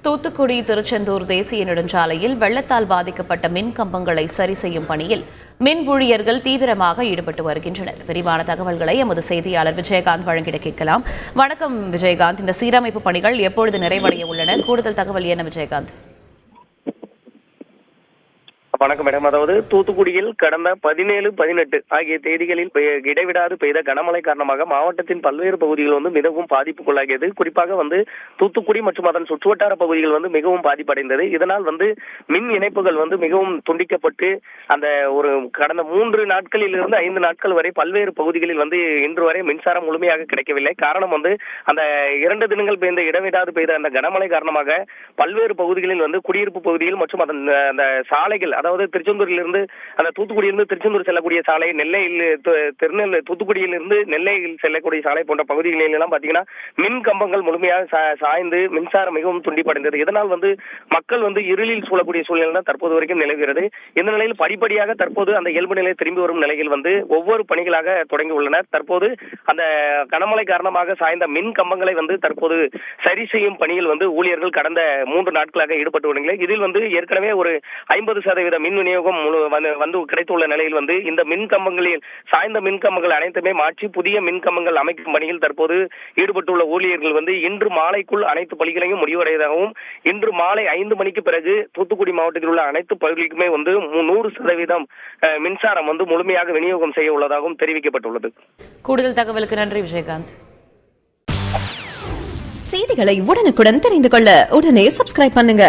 தூத்துக்குடி திருச்செந்தூர் தேசிய நெடுஞ்சாலையில் வெள்ளத்தால் பாதிக்கப்பட்ட மின் கம்பங்களை சரி செய்யும் பணியில் மின் ஊழியர்கள் தீவிரமாக ஈடுபட்டு வருகின்றனர். விரிவான தகவல்களை எமது செய்தியாளர் விஜயகாந்த் வழங்கிட கேட்கலாம். வணக்கம் விஜயகாந்த், இந்த சீரமைப்பு பணிகள் எப்பொழுது நிறைவடைய உள்ளன? கூடுதல் தகவல் என்ன விஜயகாந்த்? வணக்கம் மேடம். அதாவது தூத்துக்குடியில் கடந்த 17, 18 ஆகிய தேதிகளில் இடைவிடாது பெய்த கனமழை காரணமாக மாவட்டத்தின் பல்வேறு பகுதிகள் மிகவும் பாதிப்புக்குள்ளாகியது. குறிப்பாக தூத்துக்குடி மற்றும் அதன் சுற்றுவட்டார பகுதிகள் மிகவும் பாதிப்படைந்தது. இதனால் மின் இணைப்புகள் மிகவும் துண்டிக்கப்பட்டு அந்த ஒரு கடந்த 3 நாட்களில் இருந்து 5 நாட்கள் வரை பல்வேறு பகுதிகளில் இன்று வரை மின்சாரம் முழுமையாக கிடைக்கவில்லை. காரணம் அந்த 2 தினங்கள் பெய்த இடைவிடாது பெய்த அந்த கனமழை காரணமாக பல்வேறு பகுதிகளில் குடியிருப்பு பகுதியில் மற்றும் அதன் அந்த சாலைகள், அதாவது திருச்செந்தூரிலிருந்து அந்த தூத்துக்குடியிலிருந்து திருச்செந்தூர் செல்லக்கூடிய சாலை, தூத்துக்குடியிலிருந்து நெல்லையில் செல்லக்கூடிய சாலை போன்ற பகுதிகளில் எல்லாம் பாத்தீங்கன்னா மின் கம்பங்கள் முழுமையாக சாய்ந்து மின்சாரம் மிகவும் துண்டிப்படைந்தது. இதனால் மக்கள் இருளில் சூழக்கூடிய சூழ்நிலை தான் தற்போது வரைக்கும் நிலவுகிறது. இந்த நிலையில் படிப்படியாக தற்போது அந்த இயல்பு நிலை திரும்பி வரும் நிலையில் ஒவ்வொரு பணிகளாக தொடங்கி உள்ளனர். தற்போது அந்த கனமழை காரணமாக சாய்ந்த மின் கம்பங்களை தற்போது சரி செய்யும் பணியில் ஊழியர்கள் கடந்த 3 நாட்களாக ஈடுபட்டு வருகிறார்கள். இதில் ஏற்கனவே ஒரு 50% மின் விநியோகம் கிடைத்துள்ள நிலையில் இந்த மின் கம்பங்களில் சாய்ந்த மின் கம்பங்கள் அனைத்துமே மாற்றி புதிய மின் கம்பங்கள் அமைக்கும் பணியில் தற்போது ஈடுபட்டுள்ள ஊழியர்கள் இன்று மாலைக்குள் அனைத்து பணிகளையும் முடிவடைவதாகவும், இன்று மாலை 5 மணிக்கு பிறகு தூத்துக்குடி மாவட்டத்தில் உள்ள அனைத்து பகுதிகளுக்குமே 100% மின்சாரம் முழுமையாக விநியோகம் செய்ய உள்ளதாகவும் தெரிவிக்கப்பட்டுள்ளது. கூடுதல் தகவலுக்கு நன்றி விஜயகாந்த். செய்திகளை உடனுக்குடன் தெரிந்து கொள்ள உடனே சப்ஸ்கிரைப் பண்ணுங்க.